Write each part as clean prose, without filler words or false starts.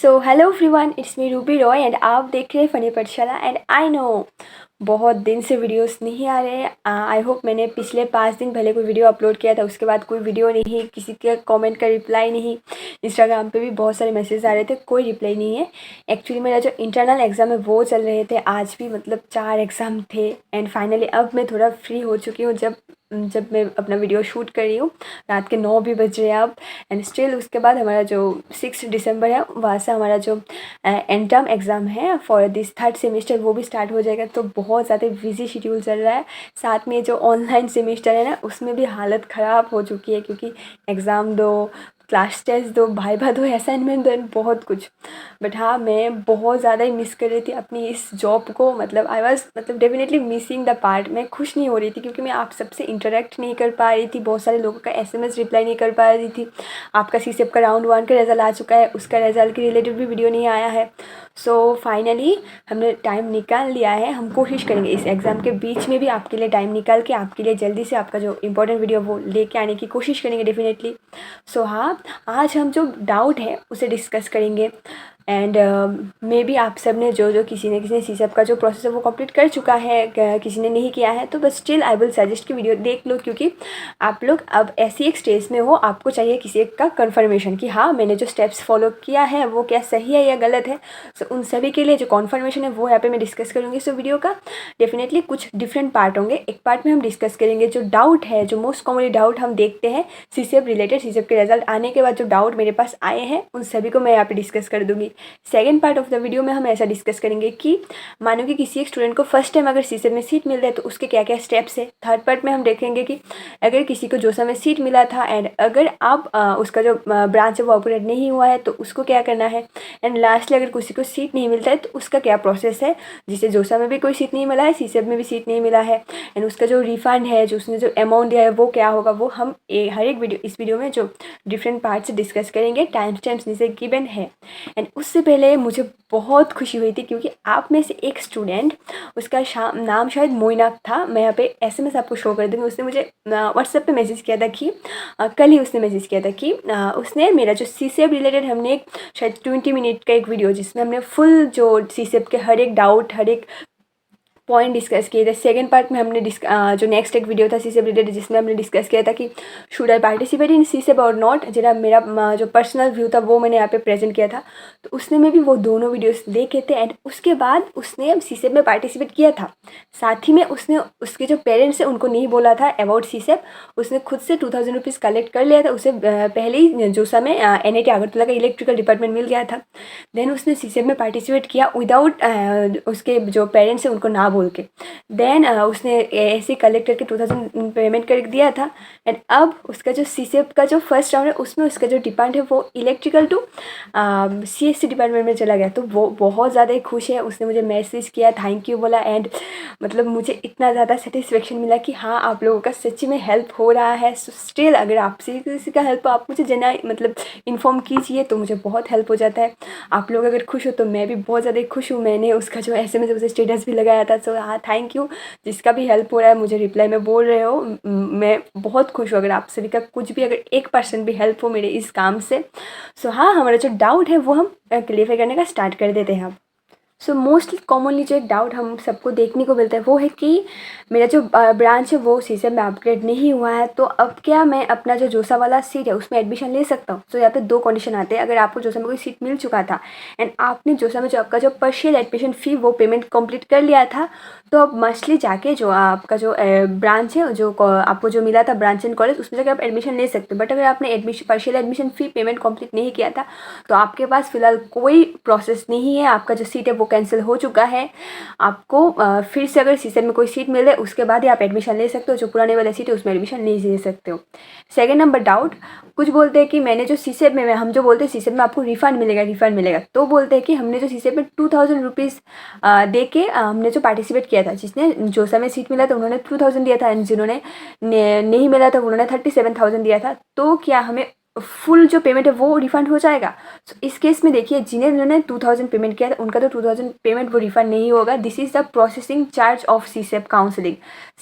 So hello everyone, it's me Ruby Roy and आप देख रहे हैं फ़नी पाठशाला। एंड आई नो बहुत दिन से वीडियोस नहीं आ रहे हैं। आई होप मैंने पिछले 5 दिन पहले कोई वीडियो अपलोड किया था, उसके बाद कोई वीडियो नहीं, किसी के कमेंट का रिप्लाई नहीं। इंस्टाग्राम पे भी बहुत सारे मैसेज आ रहे थे, कोई रिप्लाई नहीं है। एक्चुअली मेरा जो इंटरनल एग्ज़ाम है वो चल रहे थे, आज भी मतलब 4 एग्ज़ाम थे। एंड फाइनली अब मैं थोड़ा फ्री हो चुकी हूँ जब जब मैं अपना वीडियो शूट कर रही हूँ। रात के 9 भी बज रहे हैं अब। एंड स्टिल उसके बाद हमारा जो 6 दिसंबर है वहाँ से हमारा जो एंड टर्म एग्ज़ाम है फॉर दिस 3rd सेमेस्टर वो भी स्टार्ट हो जाएगा। तो बहुत ज़्यादा बिजी शेड्यूल चल रहा है। साथ में जो ऑनलाइन सेमेस्टर है ना, उसमें भी हालत ख़राब हो चुकी है, क्योंकि एग्ज़ाम दो, क्लास टेस्ट दो, भाइबा दो, असाइनमेंट दो, बहुत कुछ। बट हाँ, मैं बहुत ज़्यादा ही मिस कर रही थी अपनी इस जॉब को। मतलब I was definitely missing the part. मैं खुश नहीं हो रही थी क्योंकि मैं आप सबसे इंटरेक्ट नहीं कर पा रही थी, बहुत सारे लोगों का SMS रिप्लाई नहीं कर पा रही थी। आपका सीसेप का राउंड 1 का रिज़ल्ट आ चुका है, उसका रिज़ल्ट के रिलेटेड भी वीडियो नहीं आया है। सो फाइनली हमने टाइम निकाल लिया है। हम कोशिश करेंगे इस एग्ज़ाम के बीच में भी आपके लिए टाइम निकाल के आपके लिए जल्दी से आपका जो इंपॉर्टेंट वीडियो वो लेके आने की कोशिश करेंगे डेफिनेटली। सो हाँ, आज हम जो डाउट है उसे डिस्कस करेंगे। एंड मे बी आप सब ने जो किसी ने सीसेप का जो प्रोसेस है वो कंप्लीट कर चुका है, किसी ने नहीं किया है तो बस स्टिल आई विल सजेस्ट कि वीडियो देख लो, क्योंकि आप लोग अब ऐसी एक स्टेज में हो, आपको चाहिए किसी एक का कन्फर्मेशन कि हाँ मैंने जो स्टेप्स फॉलो किया है वो क्या सही है या गलत है। सो उन सभी के लिए जो कन्फर्मेशन है वो यहाँ पे मैं डिस्कस करूँगी। सो वीडियो का डेफिनेटली कुछ डिफरेंट पार्ट होंगे। एक पार्ट में हम डिस्कस करेंगे जो डाउट है, जो मोस्ट कॉमनली डाउट हम देखते हैं सीसेप रिलेटेड, सीसेप के रिजल्ट आने के बाद जो डाउट मेरे पास आए हैं उन सभी को मैं यहाँ पे डिस्कस कर दूँगी। Second part of the video में हम ऐसा डिस्कस करेंगे कि मानो कि किसी एक स्टूडेंट को फर्स्ट टाइम अगर सीसेप में सीट मिल रहा है तो उसके क्या क्या स्टेप्स है। थर्ड पार्ट में हम देखेंगे कि अगर किसी को जोसा में सीट मिला था एंड अगर आप उसका जो ब्रांच है वो ऑपरेट नहीं हुआ है तो उसको क्या करना है। एंड लास्टली अगर किसी को सीट नहीं मिलता है तो उसका क्या प्रोसेस है, जिसे जोसा में भी कोई सीट नहीं मिला है, सीसेप में भी सीट नहीं मिला है, एंड उसका जो रिफंड है, जो उसने जो अमाउंट दिया है वो क्या होगा, वो हम हर एक इस वीडियो में जो डिफरेंट पार्ट से डिस्कस करेंगे। टाइम स्टैम्प्स नीचे गिवन है। एंड उससे पहले मुझे बहुत खुशी हुई थी क्योंकि आप में से एक स्टूडेंट, उसका नाम शायद मोइनाक था, मैं यहाँ पे SMS आपको शो कर दूँगी। उसने मुझे व्हाट्सएप पे मैसेज किया था कि कल ही उसने मैसेज किया था कि उसने मेरा जो सीसेप रिलेटेड हमने एक शायद 20 मिनट का एक वीडियो जिसमें हमने फुल जो सीसेप के हर एक डाउट, हर एक पॉइंट डिस्कस किए थे। सेकंड पार्ट में हमने जो नेक्स्ट एक वीडियो था सीसेप रिलेटेड जिसमें हमने डिस्कस किया था कि शुड आई पार्टिसिपेट इन सीसेप और नॉट, जरा मेरा जो पर्सनल व्यू था वो मैंने यहाँ पे प्रेजेंट किया था। तो उसने में भी वो दोनों वीडियोस देखे थे। एंड उसके बाद उसने सीसेप में पार्टिसिपेट किया था। साथ ही में उसने उसके जो पेरेंट्स हैं उनको नहीं बोला था अबाउट सीसेप। उसने खुद से 2000 रुपीज़ कलेक्ट कर लिया था। उसे पहले ही जोसा में NIT अगरतला का इलेक्ट्रिकल डिपार्टमेंट मिल गया था। देन उसने सीसेप में पार्टिसिपेट किया विदाउट उसके जो पेरेंट्स हैं उनको ना बोल के। देन उसने ऐसे कलेक्ट करके 2000 पेमेंट कर दिया था। एंड अब उसका जो सीसेप का जो फर्स्ट राउंड है उसमें उसका जो डिपार्टमेंट है वो इलेक्ट्रिकल टू CSC डिपार्टमेंट में चला गया। तो वो बहुत ज़्यादा ही खुश है। उसने मुझे मैसेज किया, थैंक यू बोला। एंड मतलब मुझे इतना ज़्यादा सेटिस्फेक्शन मिला कि हाँ आप लोगों का सच्ची में हेल्प हो रहा है। सो स्टिल अगर आपसे किसी का हेल्प आप मुझे इन्फॉर्म कीजिए तो मुझे बहुत हेल्प हो जाता है। आप लोग अगर खुश हो तो मैं भी बहुत ज़्यादा खुश हूँ। मैंने उसका जो SMS उसे स्टेटस भी लगाया था। सो हाँ, थैंक यू जिसका भी हेल्प हो रहा है, मुझे रिप्लाई में बोल रहे हो, मैं बहुत खुश हूँ अगर आप सभी का कुछ भी अगर 1% भी हेल्प हो मेरे इस काम से। सो हाँ, हमारा जो डाउट है वो हम क्लियर करने का स्टार्ट कर देते हैं अब। सो मोस्टली कॉमनली जो एक डाउट हम सबको देखने को मिलता है वो है कि मेरा जो ब्रांच है वो सीसेप में अपग्रेड नहीं हुआ है, तो अब क्या मैं अपना जो जोसा वाला सीट है उसमें एडमिशन ले सकता हूँ। तो यहाँ पे 2 कंडीशन आते हैं। अगर आपको जोसा में कोई सीट मिल चुका था एंड आपने जोसा में जो आपका जो पार्शियल एडमिशन फ़ी वो पेमेंट कंप्लीट कर लिया था, तो अब मस्टली जाके जो आपका जो ब्रांच है, जो आपको जो मिला था ब्रांच एंड कॉलेज, उसमें जाकर आप एडमिशन ले सकते हो। बट अगर आपने पार्शियल एडमिशन फ़ी पेमेंट कंप्लीट नहीं किया था तो आपके पास फ़िलहाल कोई प्रोसेस नहीं है, आपका जो सीट है वो कैंसिल हो चुका है। आपको फिर से अगर सीसेप में कोई सीट मिल जाए उसके बाद ही आप एडमिशन ले सकते हो। जो पुराने वाले सीट है उसमें एडमिशन नहीं ले सकते हो। सेकंड नंबर डाउट, कुछ बोलते हैं कि मैंने जो सीसेप में हम जो बोलते हैं सीसेप में आपको रिफंड मिलेगा, तो बोलते हैं कि हमने जो सीसेप में 2000 रुपीज़ दे के हमने जो पार्टिसिपेट किया था, जिसने जोसा में सीट मिला था उन्होंने 2000 दिया था एंड जिन्होंने नहीं मिला था उन्होंने 37,000 दिया था। तो क्या हमें फुल जो पेमेंट है वो रिफ़ंड हो जाएगा। सो इस केस में देखिए जिन्होंने 2000 पेमेंट किया था उनका तो 2000 पेमेंट वो रिफ़ंड नहीं होगा। This is the processing charge of CSAB counselling.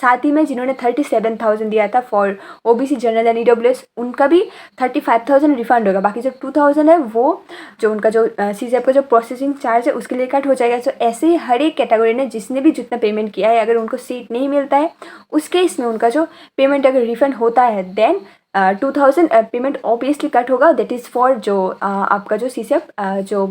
साथ ही में जिन्होंने 37,000 दिया था for OBC general and EWS उनका भी 35,000 रिफ़ंड होगा। बाकी जो 2000 है वो जो उनका जो सीसेप का जो प्रोसेसिंग चार्ज है उसके लिए कट हो जाएगा। सो ऐसे ही हर एक कैटेगरी ने जिसने भी जितना पेमेंट किया है अगर उनको सीट नहीं मिलता है उस केस में उनका जो पेमेंट अगर रिफ़ंड होता है देन 2000 पेमेंट ऑब्वियसली कट होगा। दैट इज़ फॉर जो आपका जो सीसेप जो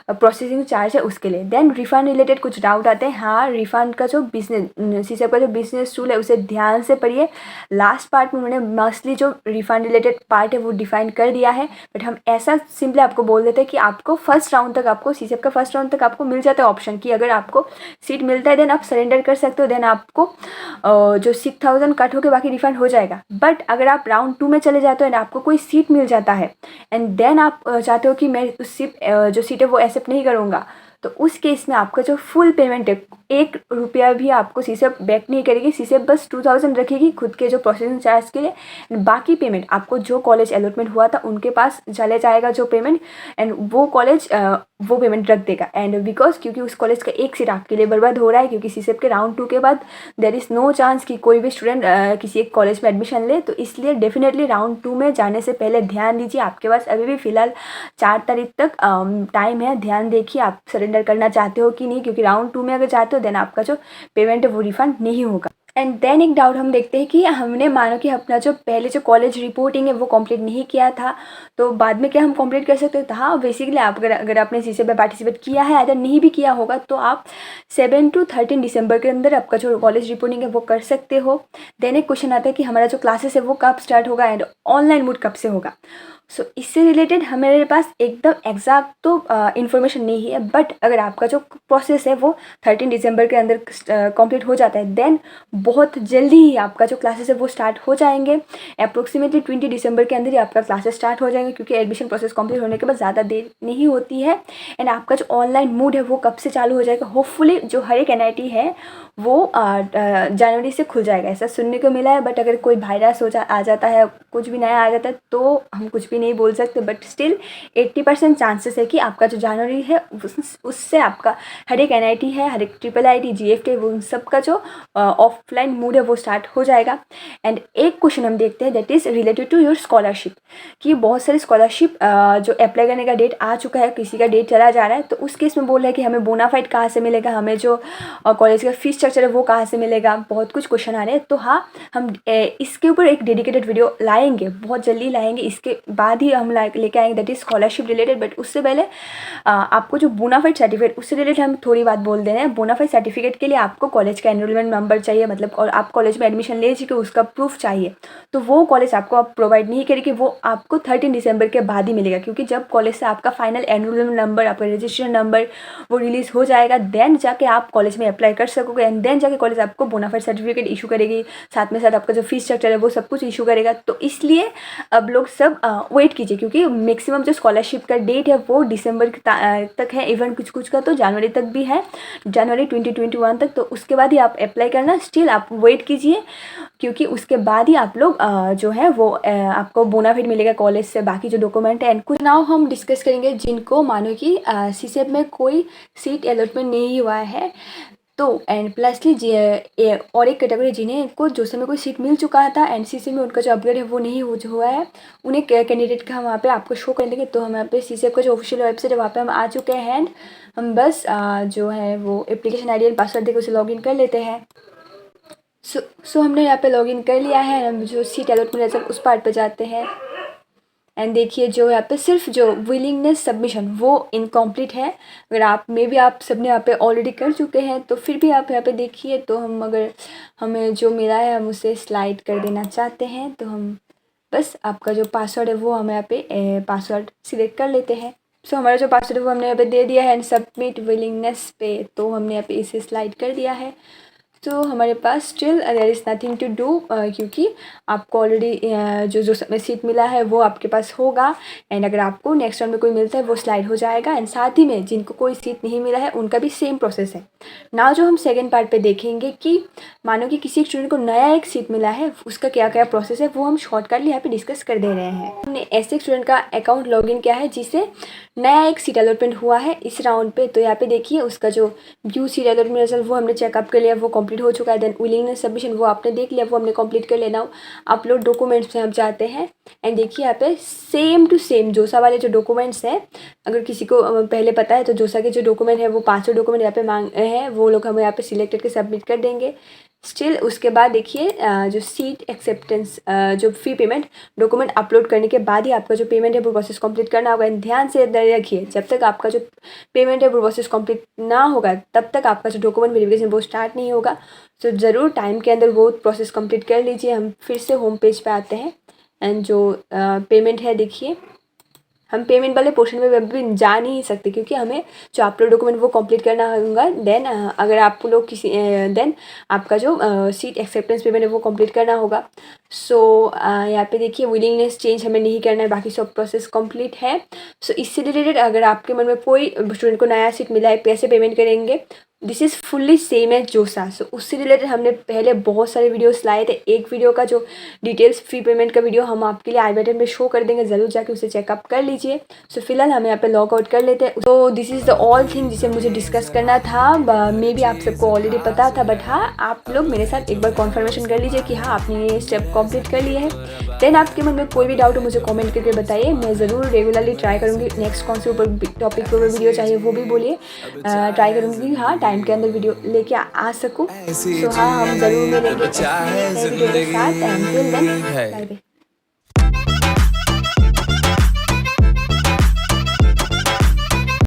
प्रोसेसिंग चार्ज है उसके लिए। देन रिफ़ंड रिलेटेड कुछ डाउट आते हैं। हाँ, रिफ़ंड का जो बिजनेस सीसेप का जो बिजनेस रूल है उसे ध्यान से पढ़िए। लास्ट पार्ट में उन्होंने मस्टली जो रिफ़ंड रिलेटेड पार्ट है वो डिफाइन कर दिया है। बट हम ऐसा सिंपली आपको बोल देते हैं कि आपको फर्स्ट राउंड तक आपको सीसेप का फर्स्ट राउंड तक आपको मिल जाता है ऑप्शन कि अगर आपको सीट मिलता है देन आप सरेंडर कर सकते हो। देन आपको जो 6000 कट होकर बाकी रिफ़ंड हो जाएगा। बट अगर आप राउंड 2 में चले जाते हो एंड आपको कोई सीट मिल जाता है एंड देन आप चाहते हो कि मैं उस सीट जो सीट है वो एक्सेप्ट नहीं करूँगा तो उस केस में आपका जो फुल पेमेंट है 1 रुपया भी आपको सीसेप बैक नहीं करेगी। सीसेप बस 2000 रखेगी खुद के जो प्रोसेसिंग चार्ज के लिए एंड बाकी पेमेंट आपको जो कॉलेज अलॉटमेंट हुआ था उनके पास चले जाएगा जो पेमेंट एंड वो कॉलेज वो पेमेंट रख देगा। एंड बिकॉज क्योंकि उस कॉलेज का एक सीट आपके लिए बर्बाद हो रहा है क्योंकि सीसेप के राउंड 2 के बाद देयर इज़ नो चांस कि कोई भी स्टूडेंट किसी एक कॉलेज में एडमिशन ले। तो इसलिए डेफिनेटली राउंड 2 में जाने से पहले ध्यान दीजिए। आपके पास अभी भी फ़िलहाल 4 तारीख तक टाइम है। ध्यान देखिए आप सरेंडर करना चाहते हो कि नहीं क्योंकि राउंड 2 में अगर जाते हो देन आपका जो पेमेंट है वो रिफ़ंड नहीं होगा। एंड देन एक डाउट हम देखते हैं कि हमने मानो कि अपना जो पहले जो कॉलेज रिपोर्टिंग है वो कंप्लीट नहीं किया था तो बाद में क्या हम कंप्लीट कर सकते हैं। हाँ, बेसिकली आप अगर आपने सीसेप में पार्टिसिपेट किया है अगर नहीं भी किया होगा तो आप 7 to 13 दिसंबर के अंदर आपका जो कॉलेज रिपोर्टिंग है वो कर सकते हो। देन एक क्वेश्चन आता है कि हमारा जो क्लासेस है वो कब स्टार्ट होगा एंड ऑनलाइन मोड कब से होगा। सो इससे रिलेटेड हमारे पास एकदम एग्जैक्ट तो इन्फॉर्मेशन नहीं है। बट अगर आपका जो प्रोसेस है वो 13 दिसंबर के अंदर कंप्लीट हो जाता है देन बहुत जल्दी ही आपका जो क्लासेस है वो स्टार्ट हो जाएंगे। अप्रोक्सीमेटली 20 दिसंबर के अंदर ही आपका क्लासेस स्टार्ट हो जाएंगे क्योंकि एडमिशन प्रोसेस कंप्लीट होने के बाद ज़्यादा देर नहीं होती है। एंड आपका जो ऑनलाइन मोड है वो कब से चालू हो जाएगा। होपफुली जो हर एक NIT है वो जनवरी से खुल जाएगा ऐसा सुनने को मिला है। बट अगर कोई वायरस आ जाता है कुछ भी नया आ जाता है तो हम कुछ भी नहीं बोल सकते। बट स्टिल 80% चांसेस है कि आपका जो जनवरी है उससे आपका हर एक NIT है हर एक IIT GFT वो उन सब का जो ऑफलाइन मोड है वो स्टार्ट हो जाएगा। एंड एक क्वेश्चन हम देखते हैं that is related to your scholarship कि बहुत सारी स्कॉलरशिप जो अप्लाई करने का डेट आ चुका है किसी का डेट चला जा रहा है तो उस केस में बोल रहा है कि हमें बोनाफाइड कहाँ से मिलेगा हमें जो कॉलेज का फीस स्ट्रक्चर है वो कहाँ से मिलेगा। बहुत कुछ क्वेश्चन आ रहे हैं तो हाँ हम इसके ऊपर एक डेडिकेटेड वीडियो लाएंगे बहुत जल्दी लाएंगे। इसके बाद ही हम लेके आएंगे that is scholarship related. But उससे पहले आपको जो बोनाफाइड सर्टिफिकेट उससे रिलेटेड हम थोड़ी बात बोल दे रहे हैं। बोनाफाइड सर्टिफिकेट के लिए आपको कॉलेज का एनरोलमेंट नंबर चाहिए मतलब और आप कॉलेज में एडमिशन ले चुके उसका प्रूफ चाहिए। तो वो कॉलेज आपको आप प्रोवाइड नहीं करेगी वो आपको 13 दिसंबर के बाद ही मिलेगा क्योंकि जब कॉलेज से आपका फाइनल एनरोलमेंट नंबर आपका रजिस्ट्रेशन नंबर वो रिलीज़ हो जाएगा देन जाके आप कॉलेज में अप्लाई कर सकोगे। एंड देन जाके कॉलेज आपको बोनाफाइड सर्टिफिकेट इशू करेगी साथ में साथ आपका जो फीस स्ट्रक्चर है वो सब कुछ इशू करेगा। तो इसलिए अब लोग सब वेट कीजिए क्योंकि मैक्सिमम जो स्कॉलरशिप का डेट है वो दिसंबर तक है। इवन कुछ कुछ का तो जनवरी तक भी है जनवरी 2021 तक। तो उसके बाद ही आप अप्लाई करना स्टिल आप वेट कीजिए क्योंकि उसके बाद ही आप लोग जो है वो आपको बोनाफाइड मिलेगा कॉलेज से बाकी जो डॉक्यूमेंट है। एंड कुछ नाउ हम डिस्कस करेंगे जिनको मानो कि सीसेप में कोई सीट अलॉटमेंट नहीं हुआ है तो एंड प्लसली और एक कैटेगरी जिन्हें को जो समय कोई सीट मिल चुका था NCC में उनका जो अपग्रेड है वो नहीं हुआ है उन्हें कैंडिडेट का हम वहाँ पे आपको शो कर देंगे। तो हम यहाँ पे सीसेप का जो ऑफिशियल वेबसाइट है वहाँ पे हम आ चुके हैं एंड हम बस जो है वो एप्लीकेशन ID एंड पासवर्ड देकर उसे लॉगिन कर लेते हैं। सो हमने यहाँ पे लॉगिन कर लिया है। हम जो सीट अलॉटमेंट है उस पार्ट पे जाते हैं एंड देखिए जो यहाँ पे सिर्फ जो विलिंगनेस सबमिशन वो इनकम्प्लीट है। अगर आप आप सबने यहाँ पे ऑलरेडी कर चुके हैं तो फिर भी आप यहाँ पे देखिए तो हम अगर हमें जो मिला है हम उसे स्लाइड कर देना चाहते हैं तो हम बस आपका जो पासवर्ड है वो हम यहाँ पे पासवर्ड सिलेक्ट कर लेते हैं। सो हमारा जो पासवर्ड है वो हमने यहाँ पे दे दिया है एंड सबमिट विलिंगनेस पे तो हमने यहाँ पे इसे स्लाइड कर दिया है। तो हमारे पास still there is nothing to do, क्योंकि आपको ऑलरेडी जो समय सीट मिला है वो आपके पास होगा। एंड अगर आपको नेक्स्ट राउंड में कोई मिलता है वो स्लाइड हो जाएगा। एंड साथ ही में जिनको कोई सीट नहीं मिला है उनका भी सेम प्रोसेस है। ना जो हम सेकेंड पार्ट पे देखेंगे कि मानो कि किसी स्टूडेंट को नया एक सीट मिला है, उसका क्या क्या प्रोसेस है वो हम शॉर्टकटली यहाँ पे डिस्कस कर दे रहे हैं। हमने ऐसे स्टूडेंट का अकाउंट लॉगिन किया है जिसे नया एक सीट अलॉटमेंट हुआ है इस राउंड पे। तो यहाँ पे देखिए उसका जो व्यू सीट अलॉटमेंट रिजल्ट वो हमने चेकअप कर लिया, वो कंप्लीट हो चुका है। देन विलिंगनेस सबमिशन वो आपने देख लिया, वो हमने कंप्लीट कर लेना। अपलोड डॉक्यूमेंट्स में हम जाते हैं एंड देखिए यहाँ पे सेम टू सेम जोसा वाले जो डॉक्यूमेंट्स हैं, अगर किसी को पहले पता है तो जोसा के जो डॉक्यूमेंट है वो 500 डॉक्यूमेंट यहाँ पे मांग हैं, वो लोग हम यहाँ पे सिलेक्ट करके सबमिट कर देंगे। स्टिल उसके बाद देखिए जो सीट एक्सेप्टेंस जो फ़ी पेमेंट डॉक्यूमेंट अपलोड करने के बाद ही आपका जो पेमेंट है वो प्रोसेस कंप्लीट करना होगा। ध्यान से रखिए, जब तक आपका जो पेमेंट है वो प्रोसेस कंप्लीट ना होगा तब तक आपका जो डॉक्यूमेंट वेरिफिकेशन वो स्टार्ट नहीं होगा। तो ज़रूर टाइम के अंदर वो प्रोसेस कंप्लीट कर लीजिए। हम फिर से होम पेज पे आते हैं एंड जो पेमेंट है देखिए, हम पेमेंट वाले पोर्शन में अभी जा नहीं सकते क्योंकि हमें जो अपलोड डॉक्यूमेंट वो कंप्लीट करना होगा। देन अगर आप लोग किसी देन आपका जो सीट एक्सेप्टेंस पेमेंट है वो कंप्लीट करना होगा। सो यहाँ पे देखिए विलिंगनेस चेंज हमें नहीं करना है, बाकी सब प्रोसेस कंप्लीट है। सो इससे रिलेटेड अगर आपके मन में कोई स्टूडेंट को नया सीट मिला है, कैसे पेमेंट करेंगे, this is fully same as JoSAA. So उससे रिलेटेड हमने पहले बहुत सारे वीडियोस लाए थे। एक वीडियो का जो डिटेल्स फ़ी पेमेंट का वीडियो हम आपके लिए आई बटन में शो कर देंगे, ज़रूर जाके उसे चेकअप कर लीजिए। सो फिलहाल हम यहाँ पे लॉग आउट कर लेते हैं। तो this is the all thing जिसे मुझे डिस्कस करना था। मे बी आप सबको ऑलरेडी पता था, बट हाँ आप लोग मेरे साथ एक बार कॉन्फर्मेशन कर लीजिए कि हाँ आपने ये स्टेप कंप्लीट कर लिए हैं। देन आपके मन में कोई भी डाउट हो मुझे कमेंट करके बताइए, मैं ज़रूर रेगुलरली ट्राई करूँगी नेक्स्ट कौन से ऊपर टॉपिक के ऊपर वीडियो चाहिए वो भी बोलिए, ट्राई करूँगी हाँ टाइम के अंदर वीडियो लेके आ सकूँ। सो हाँ हम ज़रूर मिलेंगे नए वीडियो के साथ। And till then bye bye.